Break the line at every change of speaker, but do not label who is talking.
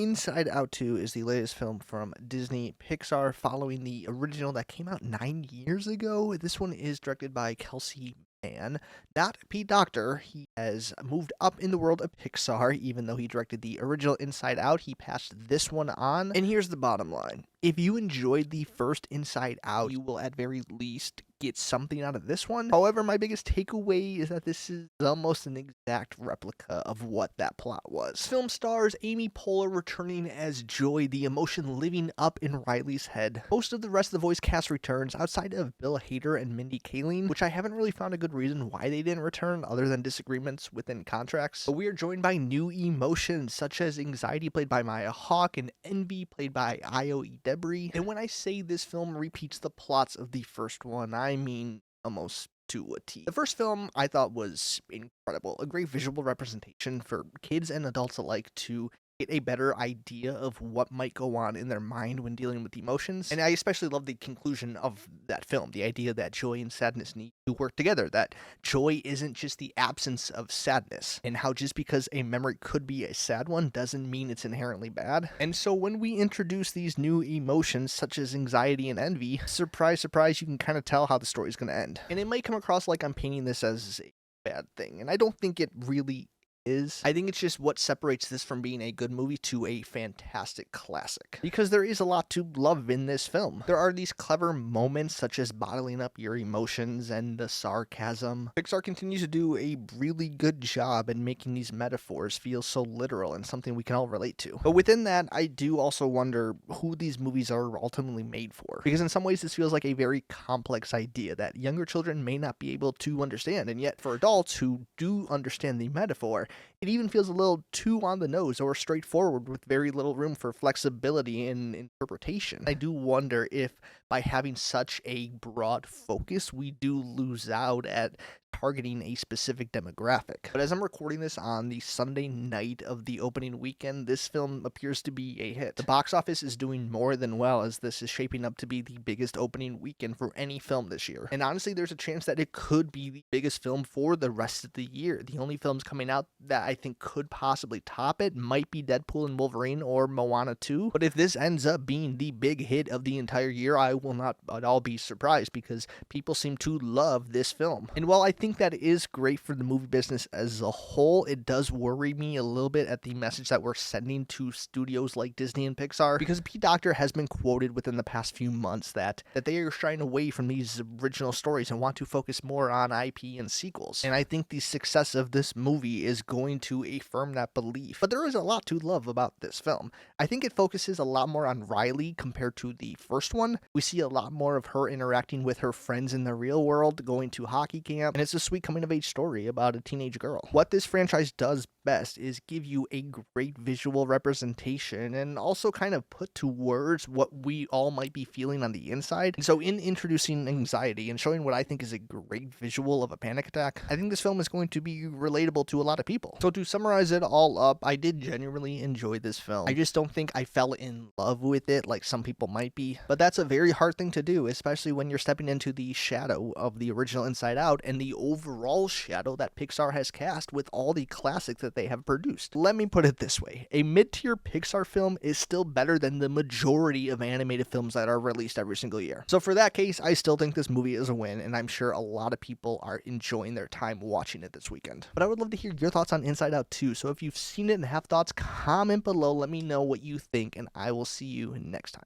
Inside Out 2 is the latest film from Disney Pixar following the original that came out 9 years ago. This one is directed by Kelsey Mann, not Pete Docter. He has moved up in the world of Pixar, even though he directed the original Inside Out. He passed this one on. And here's the bottom line. If you enjoyed the first Inside Out, you will at very least get something out of this one. However, my biggest takeaway is that this is almost an exact replica of what that plot was. This film stars Amy Poehler returning as Joy, the emotion living up in Riley's head. Most of the rest of the voice cast returns outside of Bill Hader and Mindy Kaling, which I haven't really found a good reason why they didn't return other than disagreements within contracts. But we are joined by new emotions such as anxiety played by Hawke and envy played by Ayo Edebiri. And when I say this film repeats the plots of the first one, I mean almost to a T. The first film I thought was incredible, a great visual representation for kids and adults alike to get a better idea of what might go on in their mind when dealing with emotions. And I especially love the conclusion of that film, the idea that joy and sadness need to work together, that joy isn't just the absence of sadness, and how just because a memory could be a sad one doesn't mean it's inherently bad. And so when we introduce these new emotions such as anxiety and envy, surprise, surprise, you can kind of tell how the story is going to end. And it might come across like I'm painting this as a bad thing, and I don't think it really is. I think it's just what separates this from being a good movie to a fantastic classic. Because there is a lot to love in this film. There are these clever moments such as bottling up your emotions and the sarcasm. Pixar continues to do a really good job in making these metaphors feel so literal and something we can all relate to. But within that, I do also wonder who these movies are ultimately made for. Because in some ways this feels like a very complex idea that younger children may not be able to understand, and yet for adults who do understand the metaphor, it even feels a little too on the nose or straightforward with very little room for flexibility in interpretation. I do wonder if by having such a broad focus, we do lose out at targeting a specific demographic. But as I'm recording this on the Sunday night of the opening weekend, this film appears to be a hit. The box office is doing more than well, as this is shaping up to be the biggest opening weekend for any film this year. And honestly, there's a chance that it could be the biggest film for the rest of the year. The only films coming out that I think could possibly top it might be Deadpool and Wolverine or Moana 2. But if this ends up being the big hit of the entire year, I will not at all be surprised, because people seem to love this film. And while I think that is great for the movie business as a whole, it does worry me a little bit at the message that we're sending to studios like Disney and Pixar, because Pete Docter has been quoted within the past few months that they are shying away from these original stories and want to focus more on IP and sequels. And I think the success of this movie is going to affirm that belief. But there is a lot to love about this film. I think it focuses a lot more on Riley compared to the first one. We see a lot more of her interacting with her friends in the real world, going to hockey camp, and it's a sweet coming of age story about a teenage girl. What this franchise does best is give you a great visual representation and also kind of put to words what we all might be feeling on the inside. And so in introducing anxiety and showing what I think is a great visual of a panic attack, I think this film is going to be relatable to a lot of people. So to summarize it all up, I did genuinely enjoy this film. I just don't think I fell in love with it like some people might be, but that's a very hard thing to do, especially when you're stepping into the shadow of the original Inside Out and the overall shadow that Pixar has cast with all the classics that they have produced. Let me put it this way, a mid-tier Pixar film is still better than the majority of animated films that are released every single year. So for that case, I still think this movie is a win, and I'm sure a lot of people are enjoying their time watching it this weekend. But I would love to hear your thoughts on Inside Out 2, so if you've seen it and have thoughts, comment below, let me know what you think, and I will see you next time.